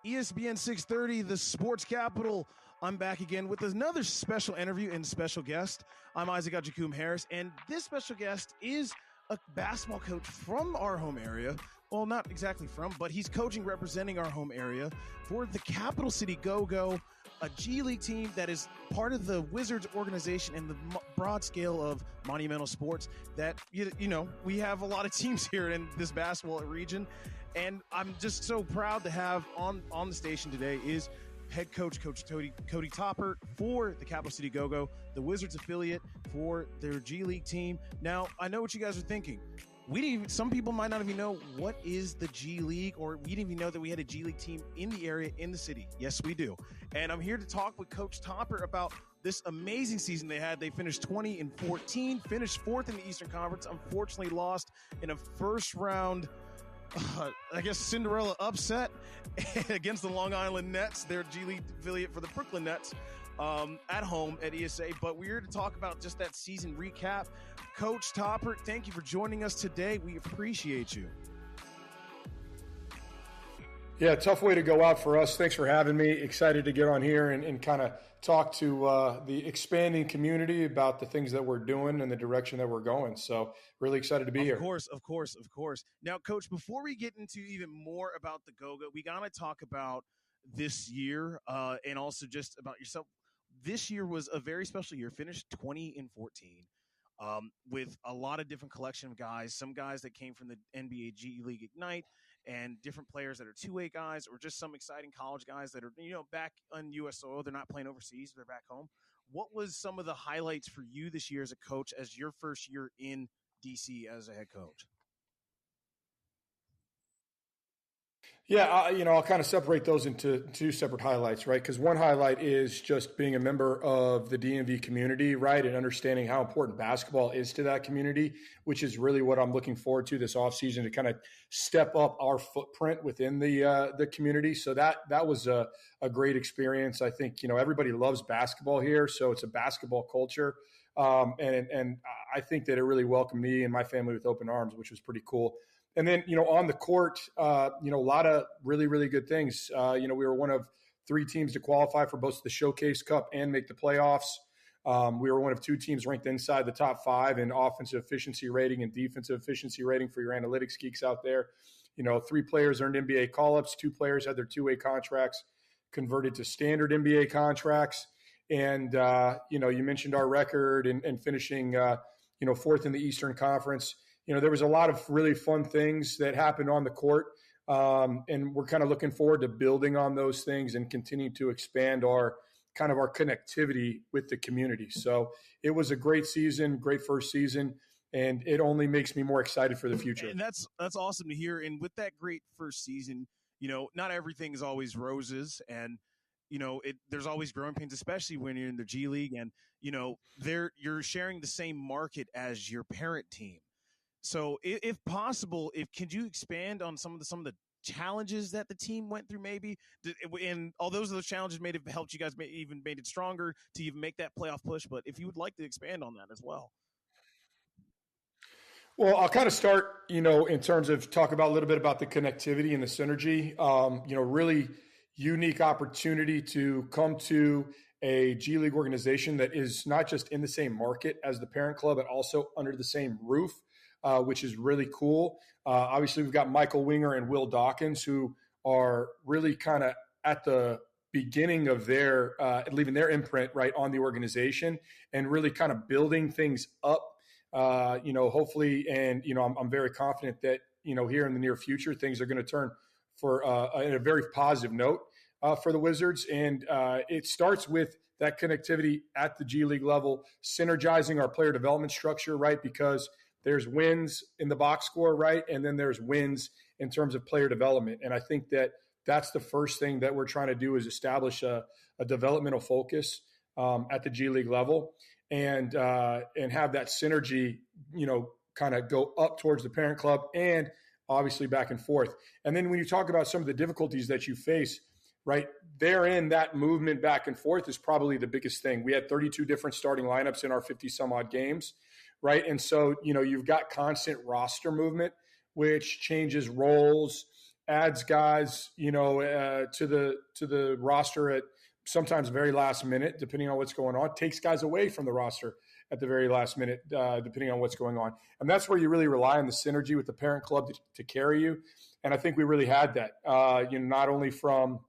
ESPN 630, the sports capital. I'm back again with another special interview and special guest. I'm Isaac Agyekum-Harris, and this special guest is a basketball coach from our home area. Well, not exactly from, but he's coaching, representing our home area for the Capital City Go-Go, a G League team that is part of the Wizards organization in the broad scale of monumental sports that, you know, we have a lot of teams here in this basketball region. And I'm just so proud to have on the station today is head coach, Cody Toppert for the Capital City Go-Go, the Wizards affiliate for their G League team. Now, I know what you guys are thinking. Some people might not even know what is the G League, or we didn't even know that we had a G League team in the area, in the city. Yes, we do. And I'm here to talk with Coach Toppert about this amazing season they had. They finished 20-14, finished fourth in the Eastern Conference, unfortunately lost in a first round Cinderella upset against the Long Island Nets, their G League affiliate for the Brooklyn Nets, at home at ESA. But we're here to talk about just that season recap. Coach Toppert, thank you for joining us today. We appreciate you. Yeah, tough way to go out for us. Thanks for having me. Excited to get on here and kind of talk to the expanding community about the things that we're doing and the direction that we're going. So really excited to be here. Of course. Now, Coach, before we get into even more about the Go-Go, we got to talk about this year and also just about yourself. This year was a very special year. Finished 20-14 with a lot of different collection of guys. Some guys that came from the NBA G League Ignite, and different players that are two-way guys, or just some exciting college guys that are, back on U.S. soil. They're not playing overseas. They're back home. What was some of the highlights for you this year as a coach, as your first year in D.C. as a head coach? Yeah, I'll kind of separate those into two separate highlights, right? Because one highlight is just being a member of the DMV community, right? And understanding how important basketball is to that community, which is really what I'm looking forward to this offseason, to kind of step up our footprint within the community. So that was a great experience. I think, everybody loves basketball here, so it's a basketball culture. And I think that it really welcomed me and my family with open arms, which was pretty cool. And then, on the court, a lot of really, really good things. We were one of three teams to qualify for both the Showcase Cup and make the playoffs. We were one of two teams ranked inside the top 5 in offensive efficiency rating and defensive efficiency rating for your analytics geeks out there. 3 players earned NBA call-ups. 2 players had their two-way contracts converted to standard NBA contracts. And, you mentioned our record and finishing, fourth in the Eastern Conference. There was a lot of really fun things that happened on the court, and we're kind of looking forward to building on those things and continuing to expand our connectivity with the community. So it was a great season, great first season, and it only makes me more excited for the future. And that's awesome to hear. And with that great first season, not everything is always roses, and there's always growing pains, especially when you're in the G League, and you're sharing the same market as your parent team. So if possible, could you expand on some of the challenges that the team went through, maybe? And all those challenges may have helped you guys, even made it stronger to even make that playoff push. But if you would like to expand on that as well. Well, I'll kind of start, in terms of talk about a little bit about the connectivity and the synergy. Really unique opportunity to come to a G League organization that is not just in the same market as the parent club, but also under the same roof. Which is really cool. Obviously, we've got Michael Winger and Will Dawkins, who are really kind of at the beginning of their leaving their imprint right on the organization and really kind of building things up. Hopefully, and I'm very confident that here in the near future things are going to turn for in a very positive note for the Wizards. And it starts with that connectivity at the G League level, synergizing our player development structure, right? Because there's wins in the box score, right? And then there's wins in terms of player development. And I think that that's the first thing that we're trying to do, is establish a developmental focus at the G League level and have that synergy, kind of go up towards the parent club and obviously back and forth. And then when you talk about some of the difficulties that you face, right, therein, that movement back and forth is probably the biggest thing. We had 32 different starting lineups in our 50-some-odd games. Right. And so, you've got constant roster movement, which changes roles adds guys, to the roster at sometimes very last minute, depending on what's going on, takes guys away from the roster at the very last minute, depending on what's going on. And that's where you really rely on the synergy with the parent club to carry you. And I think we really had that, not only from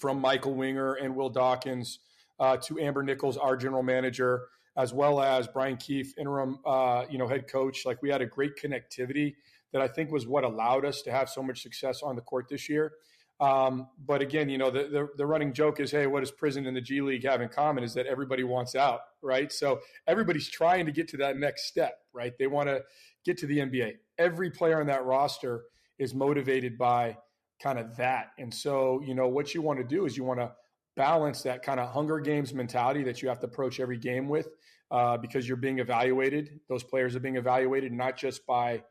Michael Winger and Will Dawkins to Amber Nichols, our general manager, as well as Brian Keefe, interim, head coach. Like, we had a great connectivity that I think was what allowed us to have so much success on the court this year. But again, the running joke is, hey, what does prison and the G League have in common is that everybody wants out, right? So everybody's trying to get to that next step, right? They want to get to the NBA. Every player on that roster is motivated by kind of that. And so, what you want to do is you want to balance that kind of Hunger Games mentality that you have to approach every game with, because you're being evaluated. Those players are being evaluated not just by,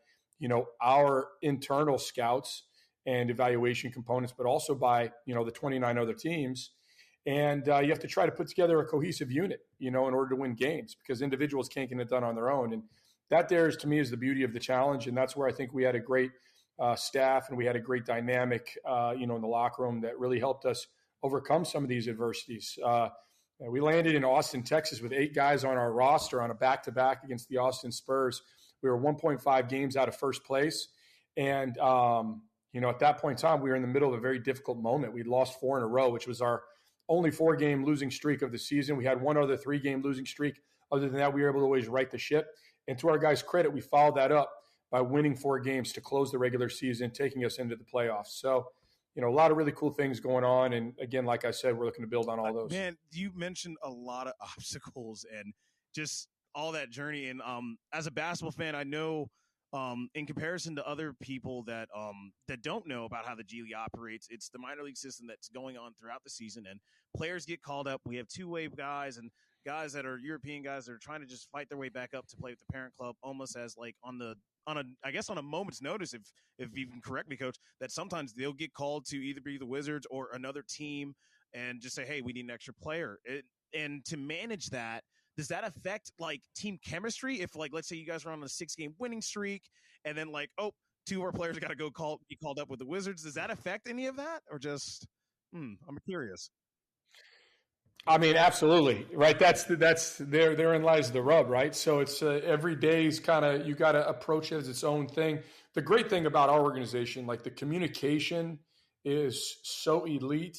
our internal scouts and evaluation components, but also by, the 29 other teams. And you have to try to put together a cohesive unit, in order to win games, because individuals can't get it done on their own. And that to me, is the beauty of the challenge. And that's where I think we had a great staff, and we had a great dynamic, in the locker room that really helped us overcome some of these adversities. We landed in Austin, Texas with 8 guys on our roster on a back-to-back against the Austin Spurs. We were 1.5 games out of first place. And, at that point in time, we were in the middle of a very difficult moment. We'd lost 4 in a row, which was our only 4-game losing streak of the season. We had one other 3-game losing streak. Other than that, we were able to always right the ship. And to our guys' credit, we followed that up by winning 4 games to close the regular season, taking us into the playoffs. So, a lot of really cool things going on. And again, like I said, we're looking to build on all those. Man, you mentioned a lot of obstacles and just all that journey. And as a basketball fan, I know in comparison to other people that don't know about how the G League operates, it's the minor league system that's going on throughout the season, and players get called up. We have two-way guys and guys that are European guys that are trying to just fight their way back up to play with the parent club, almost as like on a moment's notice, if you can correct me, Coach, that sometimes they'll get called to either be the Wizards or another team and just say, hey, we need an extra player. And to manage that, does that affect like team chemistry? If like, let's say you guys are on a 6-game winning streak and then like, 2 of our players got to be called up with the Wizards. Does that affect any of that, or just, I'm curious. I mean, absolutely, right? That's therein lies the rub, right? So it's every day's kind of, you got to approach it as its own thing. The great thing about our organization, like the communication is so elite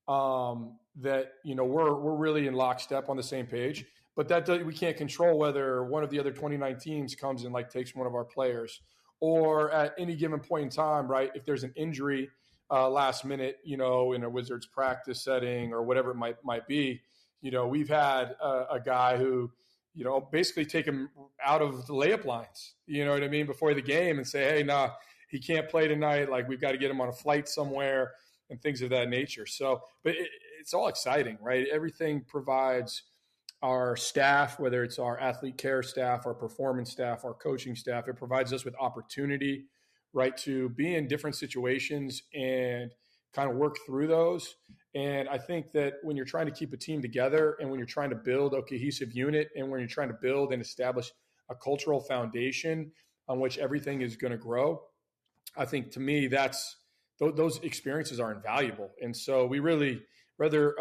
that we're really in lockstep on the same page. But we can't control whether one of the other 29 teams comes and like takes one of our players, or at any given point in time, right? If there's an injury last minute, in a Wizards practice setting or whatever it might be, we've had a guy who, basically take him out of the layup lines, you know what I mean, before the game and say, hey, nah, he can't play tonight. Like, we've got to get him on a flight somewhere and things of that nature. So, but it's all exciting, right? Everything provides our staff, whether it's our athlete care staff, our performance staff, our coaching staff, it provides us with opportunity, right, to be in different situations and kind of work through those. And I think that when you're trying to keep a team together, and when you're trying to build a cohesive unit, and when you're trying to build and establish a cultural foundation on which everything is going to grow, I think to me those experiences are invaluable. And so we really rather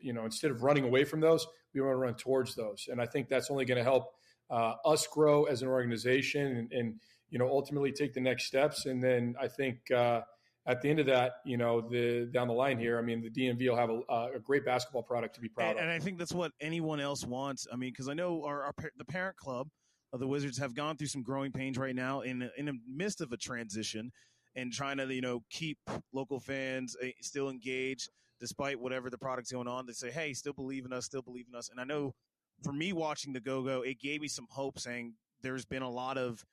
instead of running away from those, we want to run towards those. And I think that's only going to help us grow as an organization and ultimately take the next steps. And then I think at the end of that, down the line here, I mean, the DMV will have a great basketball product to be proud of. And I think that's what anyone else wants. I mean, because I know the parent club of the Wizards have gone through some growing pains right now in the midst of a transition and trying to, keep local fans still engaged despite whatever the product's going on. They say, hey, still believe in us. And I know for me watching the Go-Go, it gave me some hope, saying there's been a lot of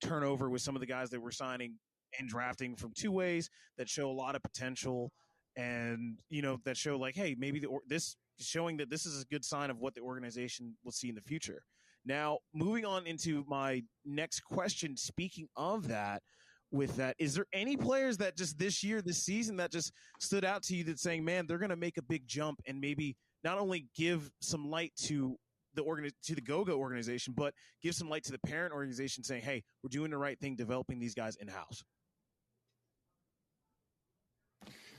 turnover with some of the guys that we're signing and drafting from two ways that show a lot of potential, and that show like, hey, maybe this showing that this is a good sign of what the organization will see in the future. Now, moving on into my next question, speaking of that, with that, is there any players that just this season that just stood out to you that's saying, man, they're going to make a big jump and maybe not only give some light to the Go-Go organization, but give some light to the parent organization saying, hey, we're doing the right thing, developing these guys in-house?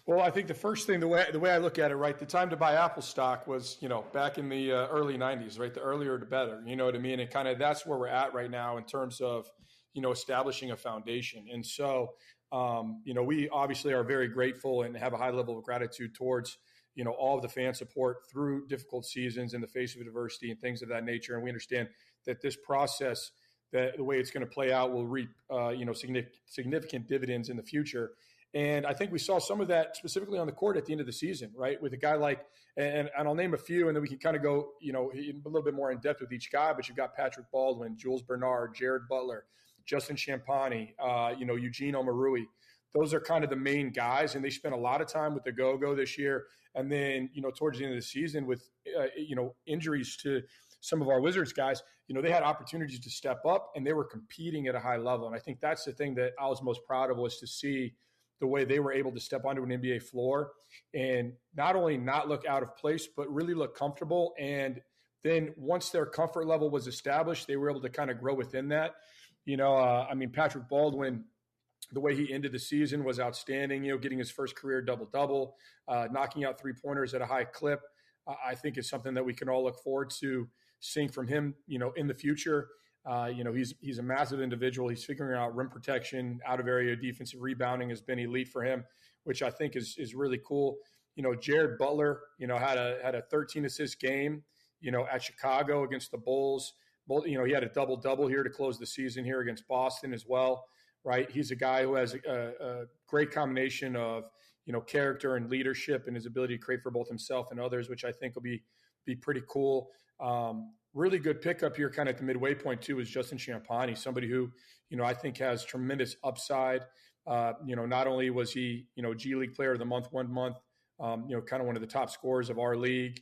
Well, I think the first thing, the way I look at it, right, the time to buy Apple stock was, back in the early 90s, right? The earlier the better, you know what I mean? And kind of that's where we're at right now in terms of, establishing a foundation. And so, we obviously are very grateful and have a high level of gratitude towards, all of the fan support through difficult seasons in the face of adversity and things of that nature. And we understand that this process, that the way it's going to play out will reap, significant dividends in the future. And I think we saw some of that specifically on the court at the end of the season, right? With a guy like, and I'll name a few, and then we can kind of go, a little bit more in depth with each guy. But you've got Patrick Baldwin, Jules Bernard, Jared Butler, Justin Champagnie, Eugene Omarui. Those are kind of the main guys, and they spent a lot of time with the Go-Go this year. And then, towards the end of the season with, injuries to some of our Wizards guys, they had opportunities to step up, and they were competing at a high level. And I think that's the thing that I was most proud of, was to see the way they were able to step onto an NBA floor and not only not look out of place, but really look comfortable. And then once their comfort level was established, they were able to kind of grow within that. Patrick Baldwin, the way he ended the season was outstanding, getting his first career double-double, knocking out three-pointers at a high clip. I think is something that we can all look forward to seeing from him, in the future. He's a massive individual. He's figuring out rim protection, out of area defensive rebounding has been elite for him, which I think is really cool. Jared Butler, had a 13 assist game, at Chicago against the Bulls. He had a double-double here to close the season here against Boston as well, right? He's a guy who has a great combination of, character and leadership and his ability to create for both himself and others, which I think will be pretty cool. Really good pickup here kind of at the midway point too is Justin Champagnie, somebody who, I think has tremendous upside. Not only was he, G League player of the month, 1 month, kind of one of the top scorers of our league.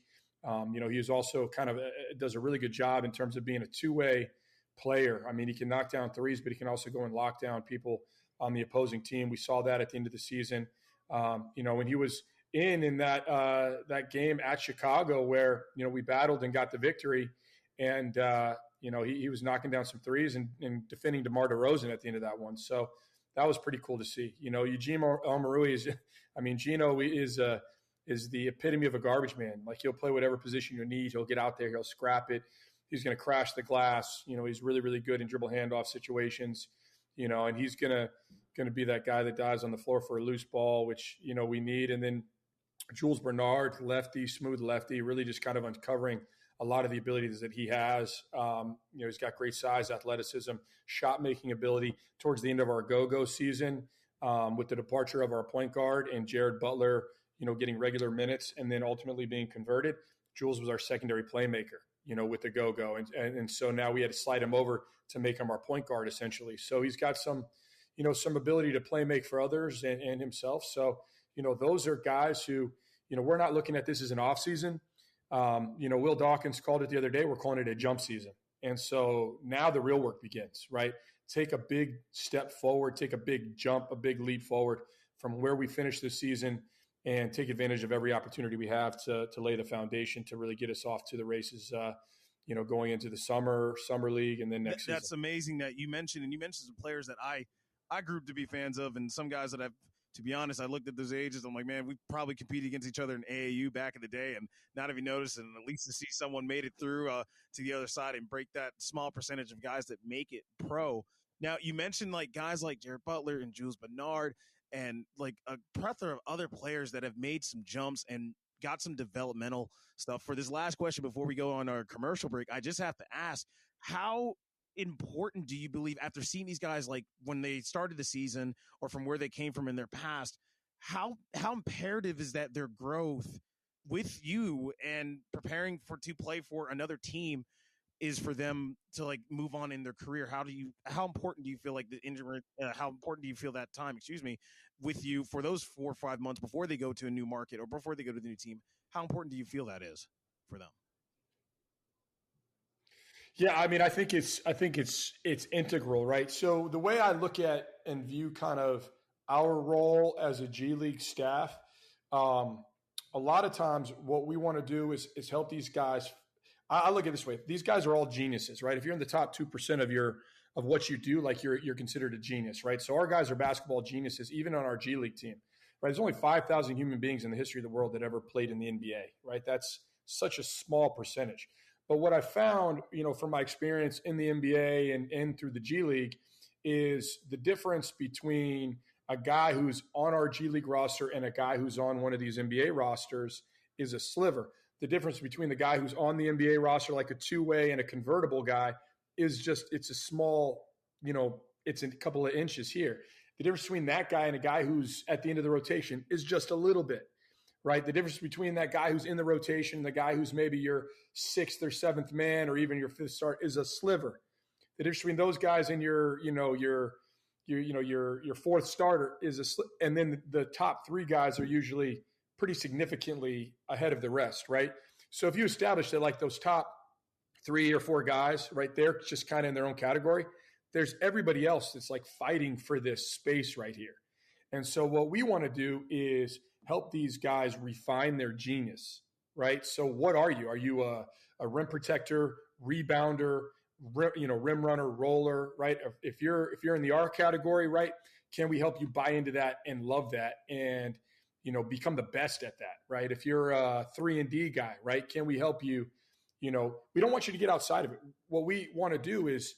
He's also kind of does a really good job in terms of being a two-way player. I mean, he can knock down threes, but he can also go and lock down people on the opposing team. We saw that at the end of the season. When he was in that game at Chicago where, we battled and got the victory. And, he was knocking down some threes and defending DeMar DeRozan at the end of that one. So that was pretty cool to see. Eugene Omarui Gino is the epitome of a garbage man. Like, he'll play whatever position you need. He'll get out there. He'll scrap it. He's going to crash the glass. He's really, really good in dribble handoff situations, and he's going to be that guy that dives on the floor for a loose ball, which, we need. And then Jules Bernard, lefty, smooth lefty, really just kind of uncovering a lot of the abilities that he has. He's got great size, athleticism, shot-making ability. Towards the end of our go-go season, with the departure of our point guard and Jared Butler, getting regular minutes and then ultimately being converted, Jules was our secondary playmaker, with the go-go. And so now we had to slide him over to make him our point guard, essentially. So he's got some ability to play make for others and himself. So, those are guys who, we're not looking at this as an off season. Will Dawkins called it the other day. We're calling it a jump season. And so now the real work begins, right? Take a big step forward, take a big jump, a big leap forward from where we finished this season, and take advantage of every opportunity we have to lay the foundation to really get us off to the races, going into the summer league and then next season. That's amazing that you mentioned some players that I grew up to be fans of, and some guys that to be honest, I looked at those ages. I'm like, man, we probably competed against each other in AAU back in the day and not even noticed. And at least to see someone made it through to the other side and break that small percentage of guys that make it pro. Now, you mentioned like guys like Jared Butler and Jules Bernard and like a plethora of other players that have made some jumps and got some developmental stuff. For this last question before we go on our commercial break, I just have to ask, how important do you believe, after seeing these guys like when they started the season or from where they came from in their past, how imperative is that their growth with you and preparing to play for another team is for them to like move on in their career? How important do you feel like the injury, how important do you feel that time, with you for those 4 or 5 months before they go to a new market or before they go to the new team? How important do you feel that is for them? Yeah, I mean, I think it's integral, right? So the way I look at and view kind of our role as a G League staff, a lot of times what we want to do is help these guys. I look at it this way: these guys are all geniuses, right? If you're in the top 2% of what you do, like you're considered a genius, right? So our guys are basketball geniuses, even on our G League team, right? There's only 5,000 human beings in the history of the world that ever played in the NBA, right? That's such a small percentage. But what I found, from my experience in the NBA and through the G League is the difference between a guy who's on our G League roster and a guy who's on one of these NBA rosters is a sliver. The difference between the guy who's on the NBA roster, like a two-way and a convertible guy, is it's a small, it's a couple of inches here. The difference between that guy and a guy who's at the end of the rotation is just a little bit, right? The difference between that guy who's in the rotation and the guy who's maybe your sixth or seventh man or even your fifth start is a sliver. The difference between those guys and your fourth starter is and then the top three guys are usually pretty significantly ahead of the rest, right? So if you establish that like those top 3 or 4 guys right there, just kind of in their own category, there's everybody else that's like fighting for this space right here. And so what we want to do is help these guys refine their genius, right? So what are you? Are you a rim protector, rebounder, rim runner, roller, right? If you're in the R category, right, can we help you buy into that and love that and, become the best at that, right? If you're a 3-and-D guy, right, can we help you? We don't want you to get outside of it. What we want to do is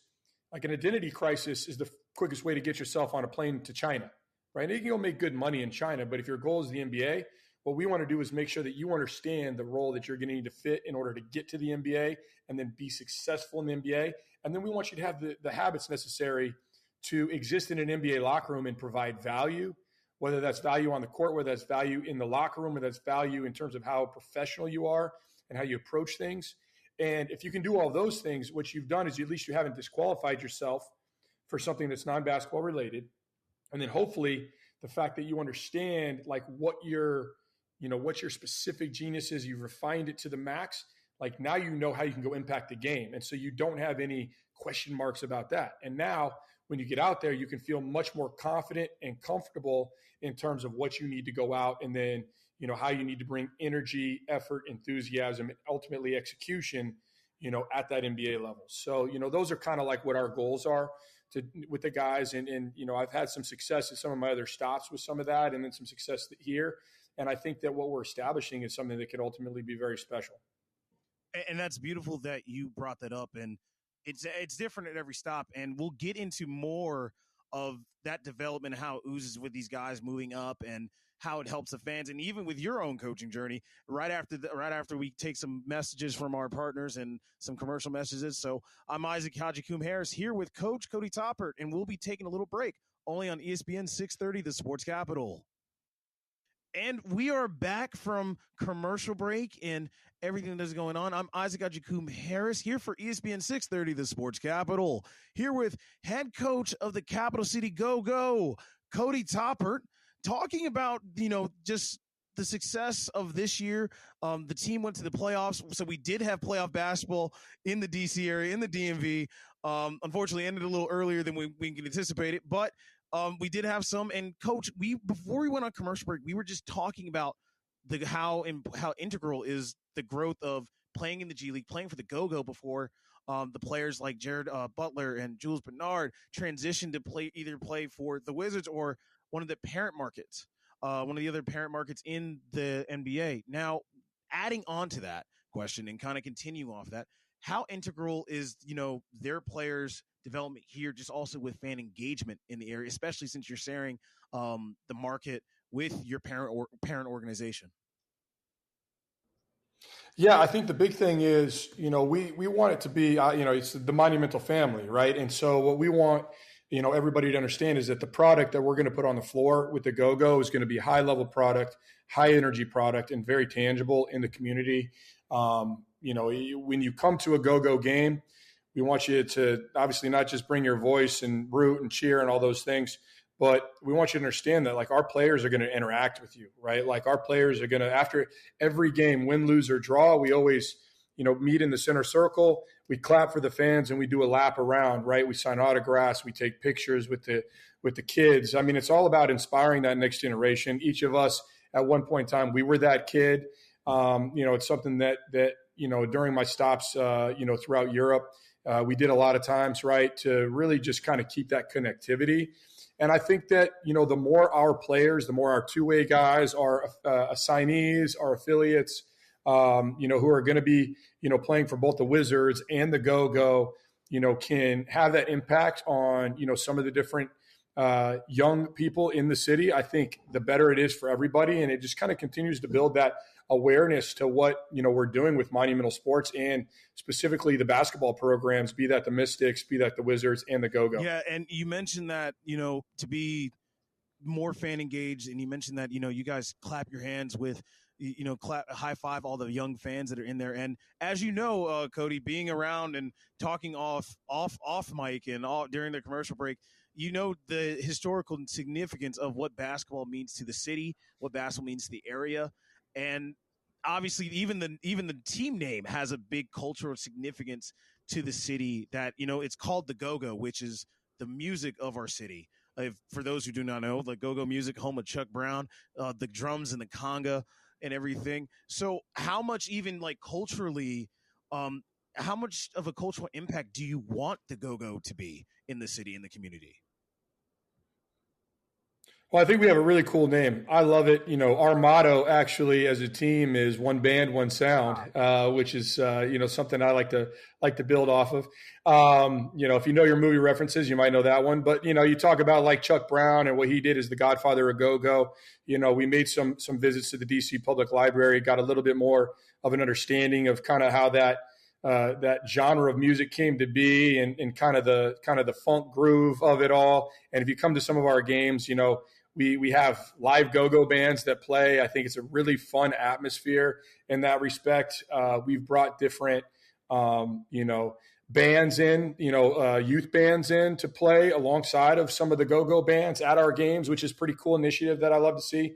like an identity crisis is the quickest way to get yourself on a plane to China, right? And you can go make good money in China, but if your goal is the NBA, what we want to do is make sure that you understand the role that you're going to need to fit in order to get to the NBA and then be successful in the NBA. And then we want you to have the habits necessary to exist in an NBA locker room and provide value, whether that's value on the court, whether that's value in the locker room, whether that's value in terms of how professional you are and how you approach things. And if you can do all those things, what you've done is at least you haven't disqualified yourself for something that's non-basketball related. And then hopefully the fact that you understand like what your specific genius is, you've refined it to the max. Like now you know how you can go impact the game. And so you don't have any question marks about that. And now when you get out there, you can feel much more confident and comfortable in terms of what you need to go out and then, how you need to bring energy, effort, enthusiasm, and ultimately execution, at that NBA level. So, those are kind of like what our goals are with the guys. And I've had some success at some of my other stops with some of that and then some success here. And I think that what we're establishing is something that could ultimately be very special. And that's beautiful that you brought that up. And it's different at every stop. And we'll get into more of that development, how it oozes with these guys moving up and how it helps the fans. And even with your own coaching journey, right after we take some messages from our partners and some commercial messages. So I'm Isaac Agyekum-Harris here with Coach Cody Toppert, and we'll be taking a little break only on ESPN 630, the Sports Capital. And we are back from commercial break and everything that's going on. I'm Isaac Agyekum-Harris here for ESPN 630, the Sports Capital, here with head coach of the Capital City Go-Go, Cody Toppert, talking about, just the success of this year. The team went to the playoffs, so we did have playoff basketball in the D.C. area, in the DMV. Unfortunately, ended a little earlier than we can anticipate it, but we did have some. And Coach, before we went on commercial break, we were just talking about how integral is the growth of playing in the G League, playing for the Go-Go before the players like Jared Butler and Jules Bernard transitioned to either play for the Wizards or one of the parent markets, one of the other parent markets in the NBA. Now, adding on to that question and kind of continue off that, how integral is, their players' development here, just also with fan engagement in the area, especially since you're sharing the market with your parent organization? Yeah, I think the big thing is, we want it to be, it's the monumental family, right? And so what we want, everybody to understand is that the product that we're going to put on the floor with the Go-Go is going to be a high-level product, high-energy product, and very tangible in the community. When you come to a Go-Go game, we want you to obviously not just bring your voice and root and cheer and all those things, but we want you to understand that, like, our players are going to interact with you, right? Like, our players are going to, after every game, win, lose, or draw, we always, meet in the center circle. We clap for the fans and we do a lap around, right? We sign autographs. We take pictures with the kids. I mean, it's all about inspiring that next generation. Each of us at one point in time, we were that kid. It's something that during my stops, throughout Europe, we did a lot of times, right, to really just kind of keep that connectivity. And I think that, the more our players, the more our two-way guys, our assignees, our affiliates, who are going to be, playing for both the Wizards and the Go-Go, can have that impact on, some of the different young people in the city. I think the better it is for everybody. And it just kind of continues to build that awareness to what, we're doing with Monumental Sports and specifically the basketball programs, be that the Mystics, be that the Wizards and the Go-Go. Yeah. And you mentioned that, to be more fan engaged, and you mentioned that, you guys clap your hands with, clap, high five all the young fans that are in there. And as you know, Cody, being around and talking off mic and all during the commercial break, the historical significance of what basketball means to the city, what basketball means to the area. And obviously even the team name has a big cultural significance to the city, that, it's called the Go-Go, which is the music of our city. For those who do not know, the Go-Go music, home of Chuck Brown, the drums and the conga and everything. So how much, even like culturally, how much of a cultural impact do you want the Go-Go to be in the city, in the community? Well, I think we have a really cool name. I love it. Our motto actually as a team is one band, one sound, which is, something I like to build off of. If you know your movie references, you might know that one. But, you talk about like Chuck Brown and what he did as the godfather of Go-Go. We made some visits to the DC Public Library, got a little bit more of an understanding of kind of how that genre of music came to be and kind of the funk groove of it all. And if you come to some of our games, we have live go-go bands that play. I think it's a really fun atmosphere in that respect. We've brought different, bands in, youth bands in to play alongside of some of the go-go bands at our games, which is a pretty cool initiative that I love to see.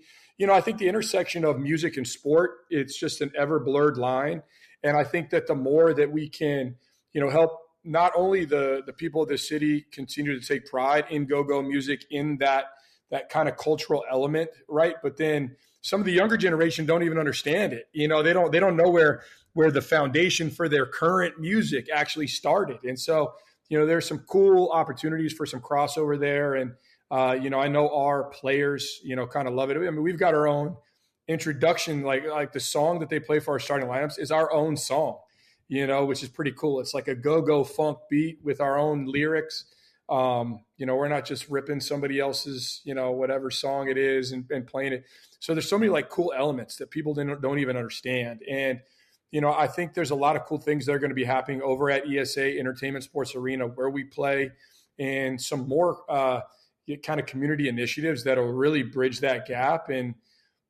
I think the intersection of music and sport, it's just an ever blurred line. And I think that the more that we can, help not only the people of the city continue to take pride in go-go music, in that kind of cultural element, right? But then some of the younger generation don't even understand it. They don't know where the foundation for their current music actually started. And so, there's some cool opportunities for some crossover there. And, I know our players, kind of love it. I mean, we've got our own introduction, like the song that they play for our starting lineups is our own song, which is pretty cool. It's like a go-go funk beat with our own lyrics. We're not just ripping somebody else's, whatever song it is and playing it. So there's so many like cool elements that people don't even understand. And, I think there's a lot of cool things that are going to be happening over at ESA Entertainment Sports Arena where we play, and some more kind of community initiatives that'll really bridge that gap. And,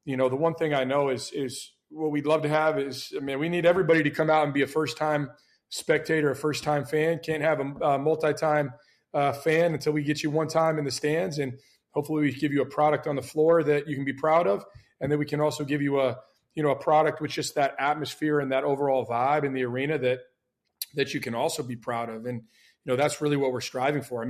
the one thing I know is what we'd love to have is, we need everybody to come out and be a first-time spectator, a first-time fan. Can't have a multi-time fan until we get you one time in the stands, and hopefully we give you a product on the floor that you can be proud of, and then we can also give you a product with just that atmosphere and that overall vibe in the arena that you can also be proud of. And that's really what we're striving for.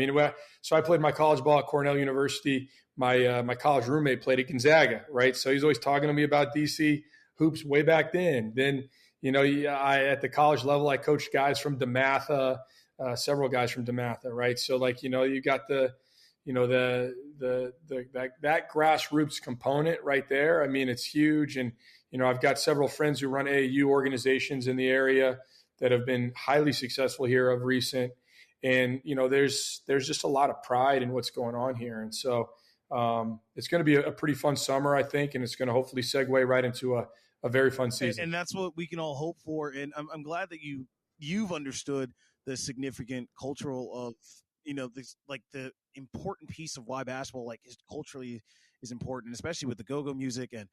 So I played my college ball at Cornell University. My college roommate played at Gonzaga, right? So he's always talking to me about DC hoops way back then. Then at the college level, I coached guys from DeMatha. Several guys from DeMatha, right? So you got that grassroots component right there. It's huge. And, I've got several friends who run AAU organizations in the area that have been highly successful here of recent. And, there's just a lot of pride in what's going on here. And so it's going to be a pretty fun summer, I think, and it's going to hopefully segue right into a very fun season. And that's what we can all hope for. And I'm glad that you've understood the significant cultural of, this, like the important piece of why basketball is culturally is important, especially with the go-go music and,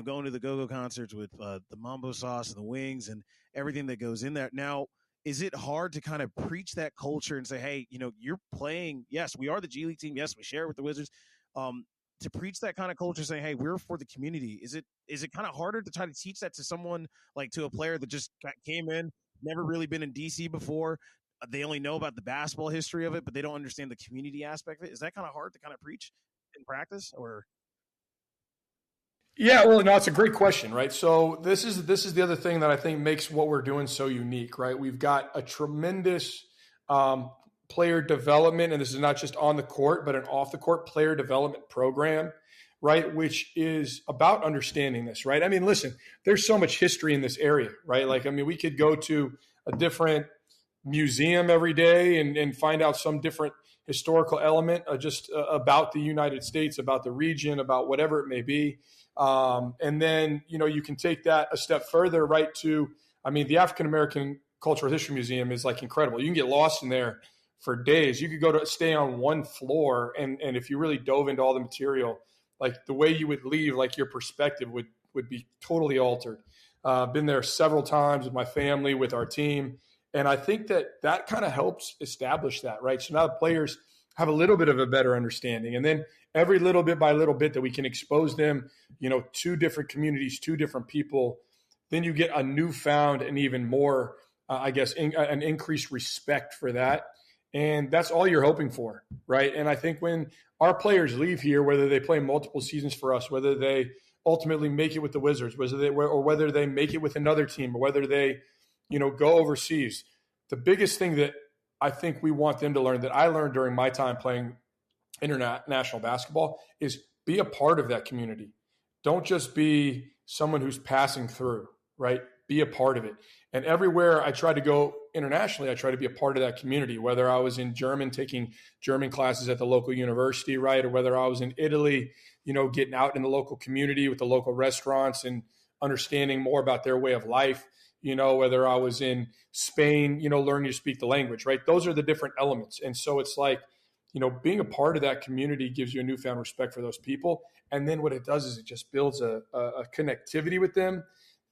going to the go-go concerts with the mambo sauce and the wings and everything that goes in there. Now, is it hard to kind of preach that culture and say, hey, you're playing, yes, we are the G League team. Yes, we share it with the Wizards. To preach that kind of culture, saying, hey, we're for the community. Is it kind of harder to try to teach that to someone, like to a player that just came in, never really been in DC before? They only know about the basketball history of it, but they don't understand the community aspect of it. Is that kind of hard to kind of preach in practice, or? Yeah, well, no, it's a great question, right? So this is the other thing that I think makes what we're doing so unique, right? We've got a tremendous player development, and this is not just on the court, but an off the court player development program, right? Which is about understanding this, right? I mean, listen, there's so much history in this area, right? Like, I mean, we could go to a different museum every day and find out some different historical element just about the United States, about the region, about whatever it may be. And then, you can take that a step further, right, to, I mean, the African American Cultural History Museum is like incredible. You can get lost in there for days. You could go to stay on one floor, and if you really dove into all the material, like the way you would leave, like your perspective would be totally altered. Been there several times with my family, with our team. And I think that kind of helps establish that, right? So now the players have a little bit of a better understanding. And then every little bit by little bit that we can expose them, to different communities, to different people, then you get a newfound and even more, an increased respect for that. And that's all you're hoping for, right? And I think when our players leave here, whether they play multiple seasons for us, whether they ultimately make it with the Wizards, whether they make it with another team, or whether they, go overseas, the biggest thing that I think we want them to learn, that I learned during my time playing international basketball, is be a part of that community. Don't just be someone who's passing through, right? Be a part of it. And everywhere I try to go internationally, I try to be a part of that community, whether I was in German, taking German classes at the local university, right? Or whether I was in Italy, getting out in the local community with the local restaurants and understanding more about their way of life, whether I was in Spain, learning to speak the language, right? Those are the different elements. And so it's like, being a part of that community gives you a newfound respect for those people. And then what it does is it just builds a connectivity with them,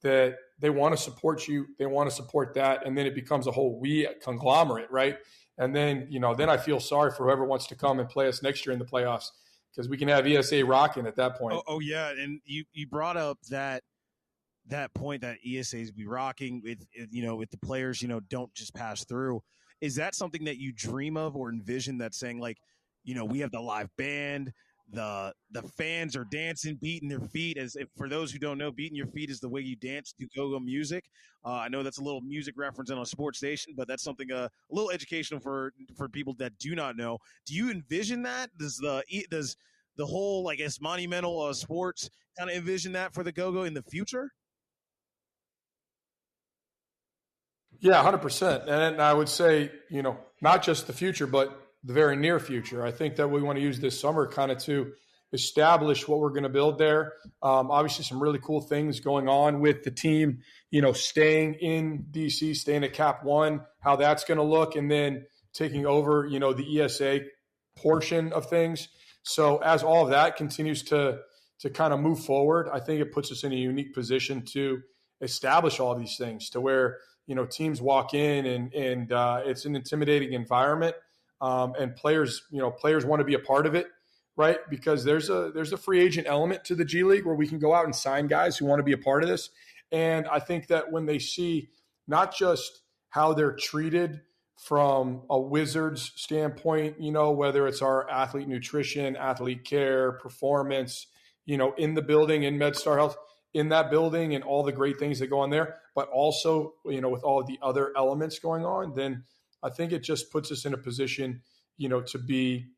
that they want to support you. They want to support that. And then it becomes a whole we conglomerate, right? And then, then I feel sorry for whoever wants to come and play us next year in the playoffs, because we can have ESA rocking at that point. Oh yeah. And you brought up that point that ESAs be rocking with, with the players, don't just pass through. Is that something that you dream of or envision, that saying, like, we have the live band, the fans are dancing, beating their feet, as if, for those who don't know, beating your feet is the way you dance to go-go music. I know that's a little music reference on a sports station, but that's something a little educational for people that do not know. Do you envision that? Does the whole, I guess, monumental sports kind of envision that for the go-go in the future? Yeah, 100%. And I would say, not just the future, but the very near future. I think that we want to use this summer kind of to establish what we're going to build there. Obviously, some really cool things going on with the team, staying in DC, staying at Cap One, how that's going to look, and then taking over, the ESA portion of things. So as all of that continues to kind of move forward, I think it puts us in a unique position to establish all these things, to where, teams walk in and it's an intimidating environment. And players want to be a part of it, right? Because there's a free agent element to the G League where we can go out and sign guys who want to be a part of this. And I think that when they see not just how they're treated from a Wizards standpoint, whether it's our athlete nutrition, athlete care, performance, in the building, in MedStar Health, in that building, and all the great things that go on there, but also, with all of the other elements going on, then I think it just puts us in a position, to be,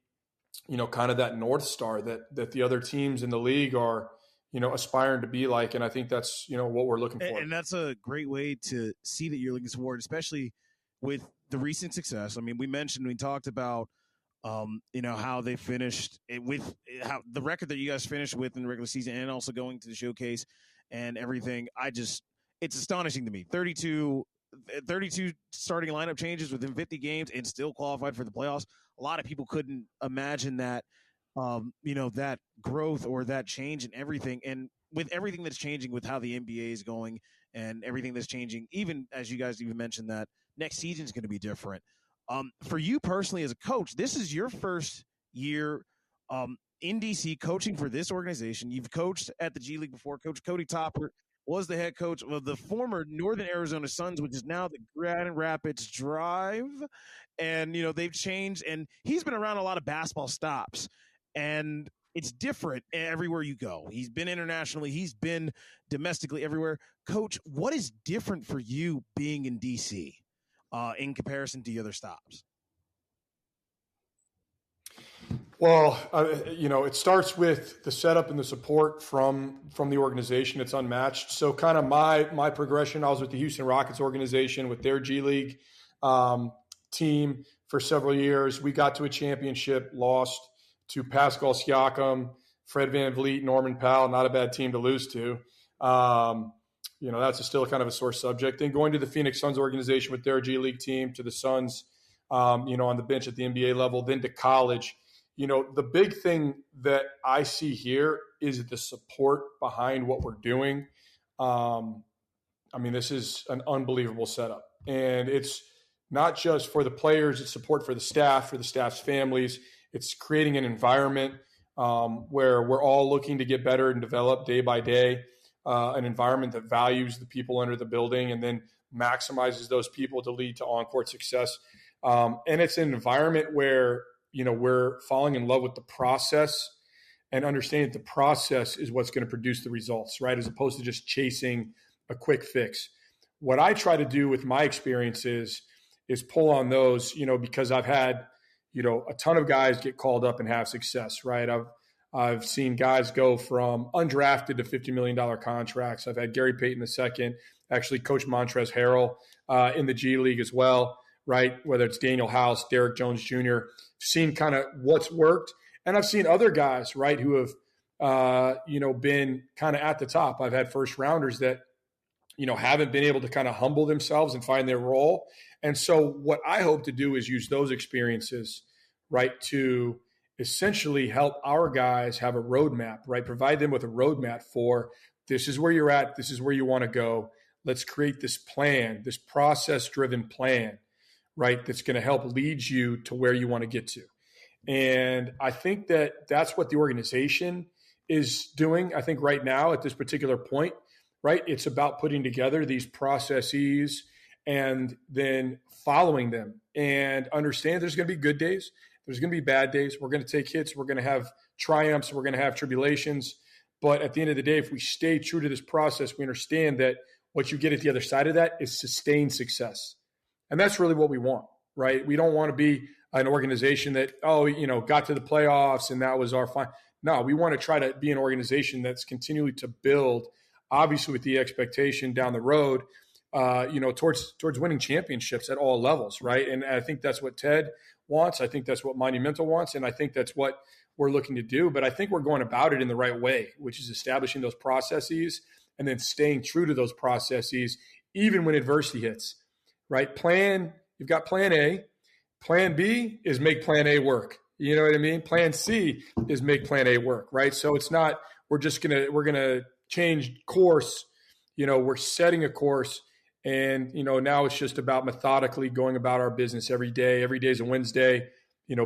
kind of that North Star that the other teams in the league are, aspiring to be like. And I think that's, what we're looking for. And that's a great way to see that you're looking forward, especially with the recent success. I mean, we talked about, how they finished with how the record that you guys finished with in the regular season, and also going to the showcase and everything. It's astonishing to me. 32 starting lineup changes within 50 games and still qualified for the playoffs. A lot of people couldn't imagine that, that growth or that change in everything. And with everything that's changing with how the NBA is going and everything that's changing, even as you guys even mentioned that next season is going to be different. For you personally as a coach, this is your first year in DC coaching for this organization. You've coached at the G League before. Coach Cody Toppert was the head coach of the former Northern Arizona Suns, which is now the Grand Rapids Drive. And, they've changed, and he's been around a lot of basketball stops, and it's different everywhere you go. He's been internationally. He's been domestically everywhere. Coach, what is different for you being in DC in comparison to the other stops? Well, it starts with the setup and the support from the organization. It's unmatched. So kind of my progression, I was with the Houston Rockets organization with their G League team for several years. We got to a championship, lost to Pascal Siakam, Fred VanVleet, Norman Powell. Not a bad team to lose to. That's still kind of a sore subject. Then going to the Phoenix Suns organization with their G League team, to the Suns, on the bench at the NBA level, then to college. The big thing that I see here is the support behind what we're doing. This is an unbelievable setup. And it's not just for the players, it's support for the staff's families. It's creating an environment where we're all looking to get better and develop day by day, an environment that values the people under the building and then maximizes those people to lead to on-court success. And it's an environment where we're falling in love with the process and understanding that the process is what's going to produce the results, right? As opposed to just chasing a quick fix. What I try to do with my experiences is pull on those, because I've had, a ton of guys get called up and have success, right? I've seen guys go from undrafted to $50 million contracts. I've had Gary Payton II, actually Coach Montrezl Harrell in the G League as well, right? Whether it's Daniel House, Derrick Jones Jr., seen kind of what's worked. And I've seen other guys, right, who have, been kind of at the top. I've had first rounders that, haven't been able to kind of humble themselves and find their role. And so what I hope to do is use those experiences, right, to essentially help our guys have a roadmap, right? Provide them with a roadmap for this is where you're at, this is where you want to go. Let's create this plan, this process-driven plan, right, that's going to help lead you to where you want to get to. And I think that that's what the organization is doing, I think, right now at this particular point, right? It's about putting together these processes and then following them and understand there's going to be good days. There's going to be bad days. We're going to take hits. We're going to have triumphs. We're going to have tribulations. But at the end of the day, if we stay true to this process, we understand that what you get at the other side of that is sustained success. And that's really what we want, right? We don't want to be an organization that, got to the playoffs and that was our fine. No, we want to try to be an organization that's continually to build, obviously with the expectation down the road, towards winning championships at all levels, right? And I think that's what Ted wants. I think that's what Monumental wants. And I think that's what we're looking to do. But I think we're going about it in the right way, which is establishing those processes and then staying true to those processes, even when adversity hits, right? You've got plan A. Plan B is make plan A work. You know what I mean? Plan C is make plan A work, right? So it's not, we're going to change course. We're setting a course. And, now it's just about methodically going about our business every day. Every day is a Wednesday.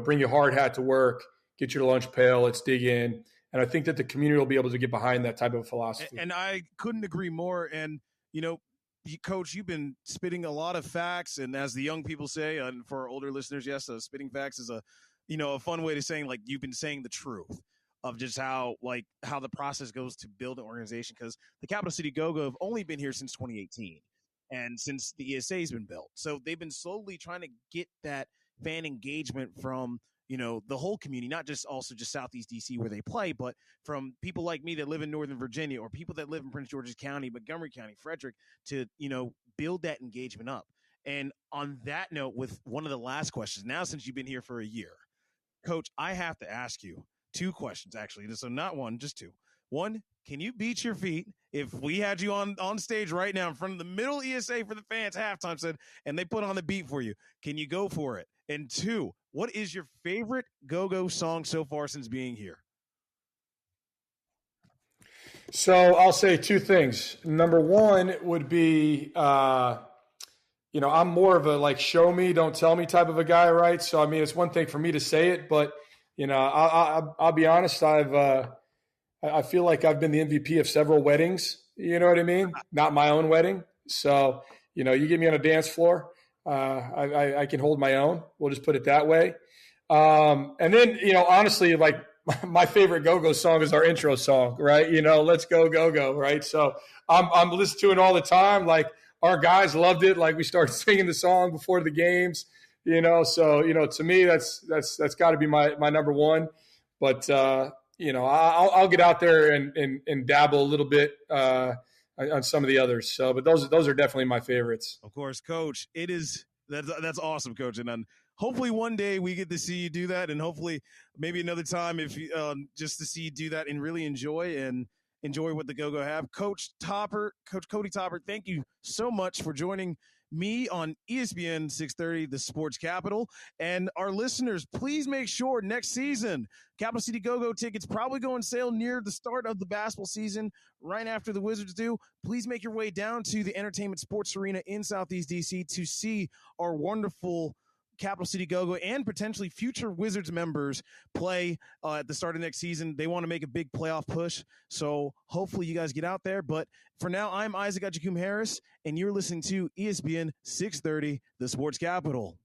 Bring your hard hat to work, get your lunch pail, let's dig in. And I think that the community will be able to get behind that type of philosophy. And I couldn't agree more. And, Coach, you've been spitting a lot of facts. And as the young people say, and for our older listeners, yes, spitting facts is a fun way to saying, like, you've been saying the truth of just how the process goes to build an organization. Because the Capital City Go-Go have only been here since 2018. And since the ESA has been built. So they've been slowly trying to get that fan engagement from, the whole community, not just Southeast DC where they play, but from people like me that live in Northern Virginia or people that live in Prince George's County, Montgomery County, Frederick, to, build that engagement up. And on that note, with one of the last questions, now since you've been here for a year, Coach, I have to ask you two questions, actually. So not one, just two. One, can you beat your feet if we had you on stage right now in front of the middle ESA for the fans halftime said, and they put on the beat for you? Can you go for it? And two, what is your favorite go-go song so far since being here? So I'll say two things. Number one would be, I'm more of a show me, don't tell me type of a guy, right? So, it's one thing for me to say it, but, I'll be honest, I feel like I've been the MVP of several weddings. You know what I mean? Not my own wedding. So, you get me on a dance floor, I can hold my own. We'll just put it that way. And then, honestly, my favorite go-go song is our intro song, right? Let's go, go, right? So I'm listening to it all the time. Our guys loved it. We started singing the song before the games. So, to me, that's got to be my number one. But, I'll get out there and dabble a little bit on some of the others. So, but those are definitely my favorites. Of course, Coach, that's awesome, Coach. And hopefully one day we get to see you do that, and hopefully maybe another time if you, just to see you do that and really enjoy what the Go-Go have. Coach Cody Toppert, thank you so much for joining me on ESPN 630, the Sports Capital. And our listeners, please make sure next season, Capital City Go-Go tickets probably go on sale near the start of the basketball season, right after the Wizards do. Please make your way down to the Entertainment Sports Arena in Southeast DC to see our wonderful Capital City Go-Go and potentially future Wizards members play at the start of next season. They want to make a big playoff push, so hopefully you guys get out there. But for now, I'm Isaac Agyekum-Harris, and you're listening to ESPN 630, the Sports Capital.